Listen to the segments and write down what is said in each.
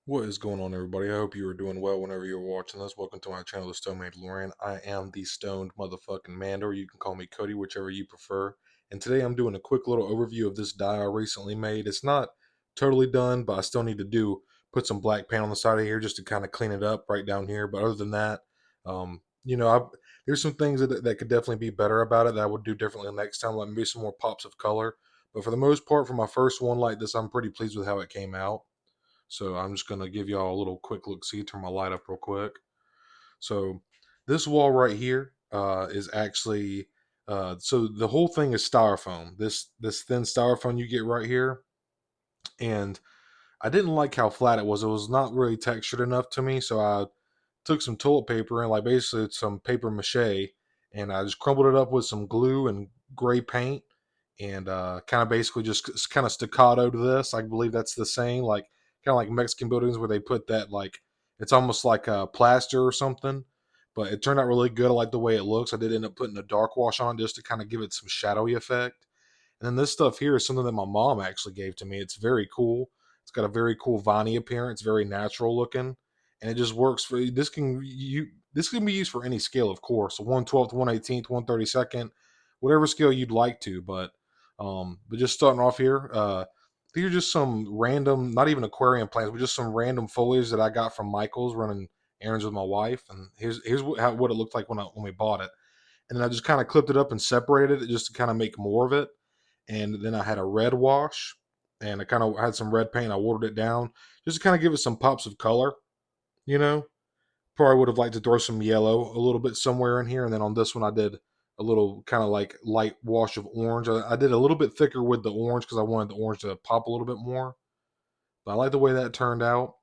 What is going on, everybody? I hope you are doing well whenever you're watching this. Welcome to my channel, The Stone Mandalorian. I am the stoned motherfucking Mando. You can call me Cody, whichever you prefer. And today I'm doing a quick little overview of this die I recently made. It's not totally done, but I still need to put some black paint on the side of here just to kind of clean it up right down here. But other than that, there's some things that could definitely be better about it that I would do differently next time, like maybe some more pops of color. But for the most part, for my first one like this, I'm pretty pleased with how it came out. So I'm just going to give y'all a little quick look. See, turn my light up real quick. So this wall right here is actually, so the whole thing is styrofoam. This thin styrofoam you get right here. And I didn't like how flat it was. It was not really textured enough to me. So I took some toilet paper and like basically some paper mache, and I just crumbled it up with some glue and gray paint, and kind of basically just kind of staccato to this. I believe that's the saying, like kind of like Mexican buildings where they put that, like it's almost like a plaster or something. But it turned out really good. I like the way it looks. I did end up putting a dark wash on just to kind of give it some shadowy effect. And then this stuff here is something that my mom actually gave to me. It's very cool. It's got a very cool viney appearance, very natural looking, and it just works for this. This can be used for any scale, of course. So 1/12th, 1/18th, 1/32nd, whatever scale you'd like to. But just starting off here, these are just some random, not even aquarium plants, but just some random foliage that I got from Michael's running errands with my wife. And here's what it looked like when we bought it. And then I just kind of clipped it up and separated it just to kind of make more of it. And then I had a red wash, and I kind of had some red paint. I watered it down just to kind of give it some pops of color. You know, probably would have liked to throw some yellow a little bit somewhere in here. And then on this one, I did a little kind of like light wash of orange. I did a little bit thicker with the orange because I wanted the orange to pop a little bit more. But I like the way that turned out.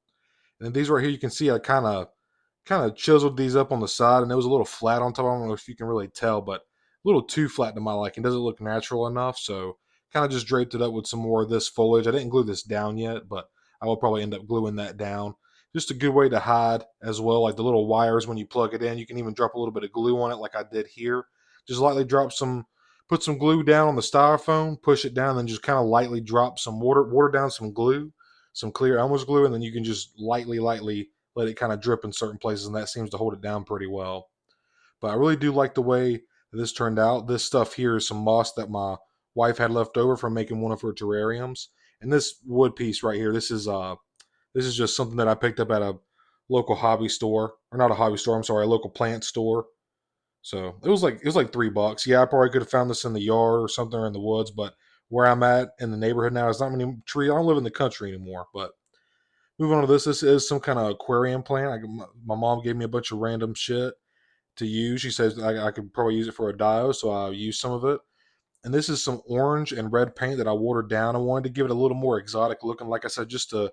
And then these right here, you can see I kind of chiseled these up on the side, and it was a little flat on top. I don't know if you can really tell, but a little too flat to my liking. Doesn't look natural enough, so kind of just draped it up with some more of this foliage. I didn't glue this down yet, but I will probably end up gluing that down. Just a good way to hide as well, like the little wires when you plug it in. You can even drop a little bit of glue on it, like I did here. Just lightly put some glue down on the styrofoam, push it down, then just kind of lightly drop some water down some glue, some clear Elmer's glue, and then you can just lightly let it kind of drip in certain places, and that seems to hold it down pretty well. But I really do like the way this turned out. This stuff here is some moss that my wife had left over from making one of her terrariums, and this wood piece right here, this is just something that I picked up at a local hobby store, or not a hobby store. I'm sorry, a local plant store. So it was like $3. Yeah, I probably could have found this in the yard or something, or in the woods, but where I'm at in the neighborhood now, there's not many trees. I don't live in the country anymore, but moving on to this is some kind of aquarium plant. My mom gave me a bunch of random shit to use. She says I could probably use it for a dio, so I'll use some of it. And this is some orange and red paint that I watered down. I wanted to give it a little more exotic looking, like I said, just to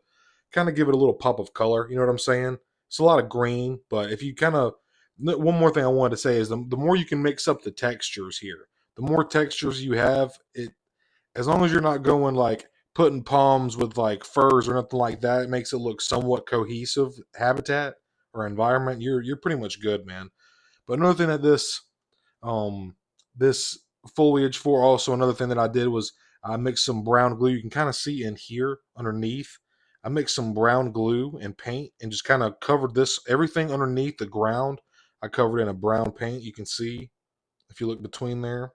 kind of give it a little pop of color. You know what I'm saying? It's a lot of green, but if you kind of, one more thing I wanted to say is the more you can mix up the textures here, the more textures you have, as long as you're not going like putting palms with like furs or nothing like that, it makes it look somewhat cohesive habitat or environment. You're pretty much good, man. But another thing that um this foliage for, also another thing that I did was I mixed some brown glue. You can kind of see in here underneath. I mixed some brown glue and paint and just kind of covered this everything underneath the ground. I covered in a brown paint. You can see if you look between there,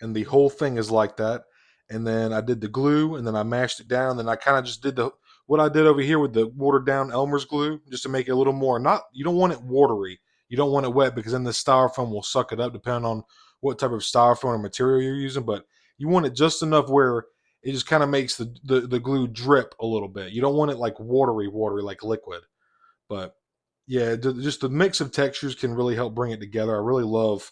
and the whole thing is like that. And then I did the glue, and then I mashed it down. Then I kind of just did the what I did over here with the watered down Elmer's glue, just to make it a little more, not, you don't want it watery, you don't want it wet, because then the styrofoam will suck it up, depending on what type of styrofoam or material you're using. But you want it just enough where it just kind of makes the glue drip a little bit. You don't want it like watery like liquid. But yeah, just the mix of textures can really help bring it together. I really love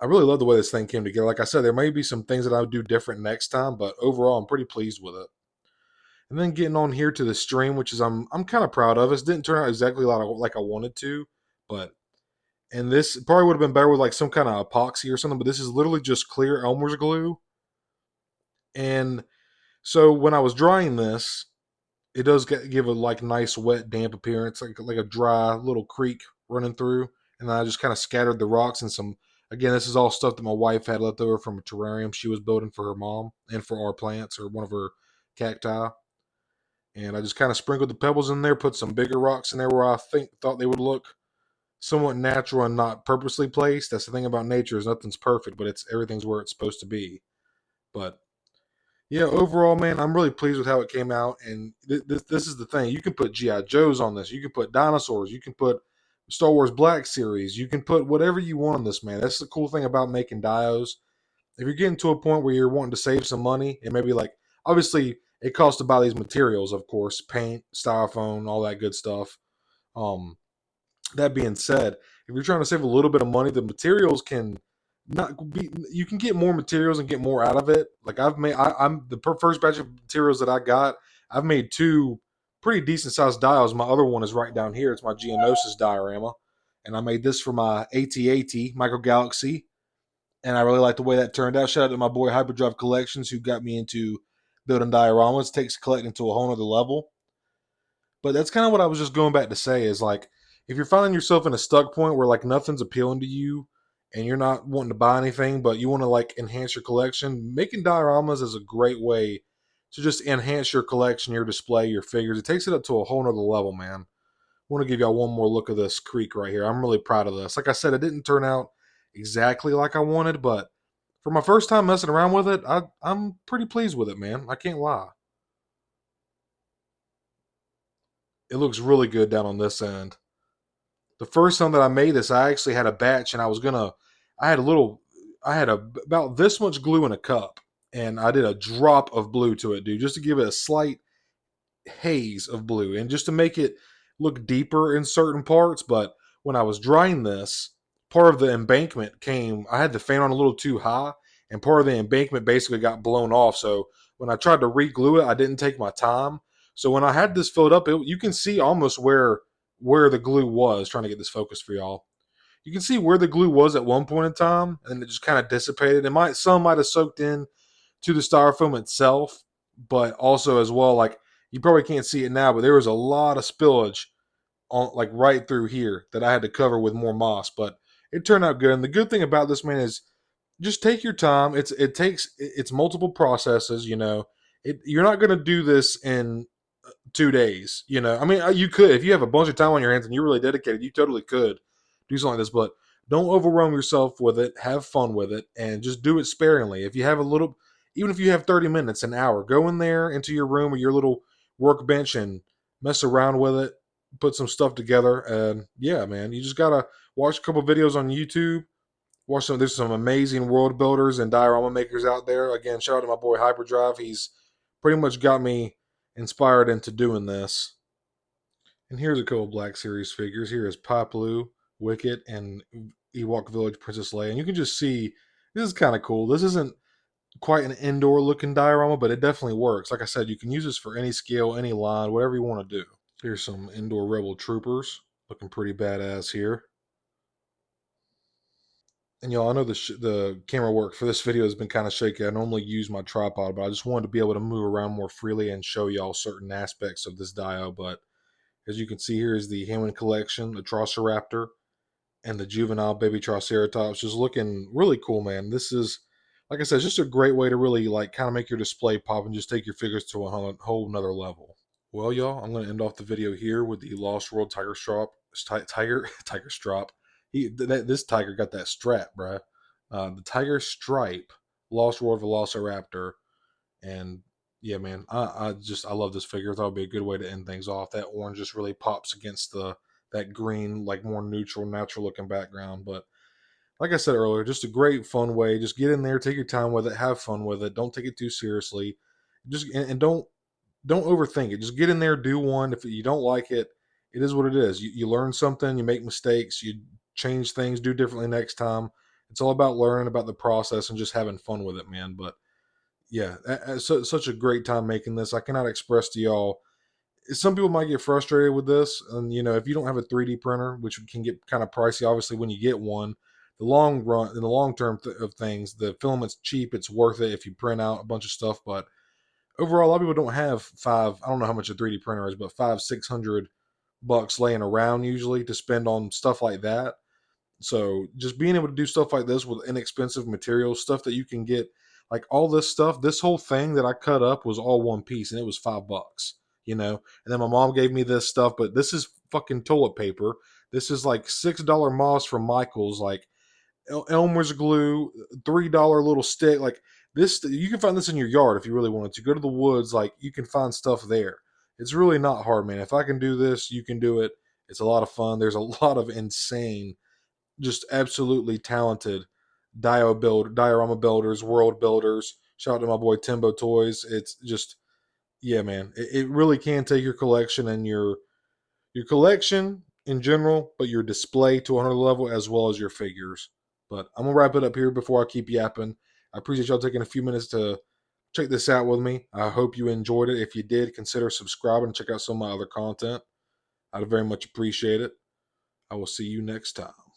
the way this thing came together. Like I said, there may be some things that I would do different next time, but overall, I'm pretty pleased with it. And then getting on here to the stream, which is I'm kind of proud of. It didn't turn out exactly like I wanted to, but and this probably would have been better with like some kind of epoxy or something. But this is literally just clear Elmer's glue. And so when I was drying this, it does give a like nice wet damp appearance, like a dry little creek running through. And then I just kind of scattered the rocks and some. Again, this is all stuff that my wife had left over from a terrarium she was building for her mom and for our plants, or one of her cacti. And I just kind of sprinkled the pebbles in there, put some bigger rocks in there where I thought they would look somewhat natural and not purposely placed. That's the thing about nature, is nothing's perfect, but everything's where it's supposed to be. But yeah, overall, man, I'm really pleased with how it came out. And this is the thing: you can put GI Joes on this, you can put dinosaurs, you can put Star Wars Black Series, you can put whatever you want on this, man. That's the cool thing about making dios. If you're getting to a point where you're wanting to save some money, and maybe like obviously it costs to buy these materials, of course, paint, styrofoam, all that good stuff. Um, that being said, if you're trying to save a little bit of money, the materials can not be. You can get more materials and get more out of it. Like I'm the first batch of materials that I got. I've made two pretty decent sized dials. My other one is right down here. It's my Geonosis diorama, and I made this for my AT-AT Micro Galaxy, and I really like the way that turned out. Shout out to my boy Hyperdrive Collections, who got me into building dioramas. Takes collecting to a whole nother level. But that's kind of what I was just going back to say is like, if you're finding yourself in a stuck point where like nothing's appealing to you and you're not wanting to buy anything, but you want to like enhance your collection, making dioramas is a great way to just enhance your collection, your display, your figures. It takes it up to a whole nother level, man. I want to give y'all one more look of this creek right here. I'm really proud of this. Like I said, it didn't turn out exactly like I wanted, but for my first time messing around with it, I'm pretty pleased with it, man. I can't lie. It looks really good down on this end. The first time that I made this, I actually had a batch, and I had a little, I had about this much glue in a cup, and I did a drop of blue to it, dude, just to give it a slight haze of blue and just to make it look deeper in certain parts. But when I was drying this, part of the embankment came, I had the fan on a little too high, and part of the embankment basically got blown off. So when I tried to re-glue it, I didn't take my time. So when I had this filled up, you can see almost where the glue was. Trying to get this focused for y'all. You can see where the glue was at one point in time, and it just kind of dissipated. Some might have soaked in to the styrofoam itself, but also as well, like you probably can't see it now, but there was a lot of spillage on like right through here that I had to cover with more moss. But it turned out good. And the good thing about this, man, is just take your time. It's multiple processes. You're not going to do this in 2 days. I mean, you could if you have a bunch of time on your hands and you're really dedicated. You totally could do something like this, but don't overwhelm yourself with it. Have fun with it, and just do it sparingly. If you have a little, even if you have 30 minutes, an hour, go in there into your room or your little workbench and mess around with it. Put some stuff together, and yeah, man, you just gotta watch a couple videos on YouTube. There's some amazing world builders and diorama makers out there. Again, shout out to my boy Hyperdrive. He's pretty much got me inspired into doing this. And here's a couple Black Series figures. Here is Papalu, Wicket, and Ewok Village Princess Leia. And you can just see this is kind of cool. This isn't quite an indoor looking diorama, but it definitely works. Like I said, you can use this for any scale, any line, whatever you want to do. Here's some indoor Rebel troopers looking pretty badass here. And y'all, I know the camera work for this video has been kind of shaky. I normally use my tripod, but I just wanted to be able to move around more freely and show y'all certain aspects of this dio. But as you can see here is the Hammond Collection, the Trociraptor, and the juvenile baby Triceratops. Just looking really cool, man. This is, like I said, just a great way to really like kind of make your display pop and just take your figures to a whole nother level. Well, y'all, I'm going to end off the video here with the Lost World Tiger Strap. Tiger Strap. This tiger got that strap, bruh. The Tiger Stripe Lost World Velociraptor. And yeah, man, I love this figure. I thought it'd be a good way to end things off. That orange just really pops against that green, like more neutral, natural looking background. But like I said earlier, just a great fun way. Just get in there, take your time with it, have fun with it. Don't take it too seriously. And don't overthink it. Just get in there, do one. If you don't like it, it is what it is. You learn something, you make mistakes, you change things, do differently next time. It's all about learning about the process and just having fun with it, man. But yeah, such a great time making this. I cannot express to y'all. Some people might get frustrated with this, and if you don't have a 3D printer, which can get kind of pricey, obviously when you get one, in the long term of things, the filament's cheap. It's worth it if you print out a bunch of stuff. But overall, a lot of people don't have I don't know how much a 3D printer is, but 500-600 bucks laying around usually to spend on stuff like that. So just being able to do stuff like this with inexpensive materials, stuff that you can get, like all this stuff, this whole thing that I cut up was all one piece, and it was $5. And then my mom gave me this stuff, but this is fucking toilet paper. This is like $6 moss from Michael's, like Elmer's glue, $3 little stick. Like this, you can find this in your yard if you really wanted to. Go to the woods, like you can find stuff there. It's really not hard, man. If I can do this, you can do it. It's a lot of fun. There's a lot of insane, just absolutely talented diorama builders, world builders. Shout out to my boy Timbo Toys. It's just, yeah, man. It really can take your collection and your collection in general, but your display to another level as well as your figures. But I'm gonna wrap it up here before I keep yapping. I appreciate y'all taking a few minutes to check this out with me. I hope you enjoyed it. If you did, consider subscribing and check out some of my other content. I'd very much appreciate it. I will see you next time.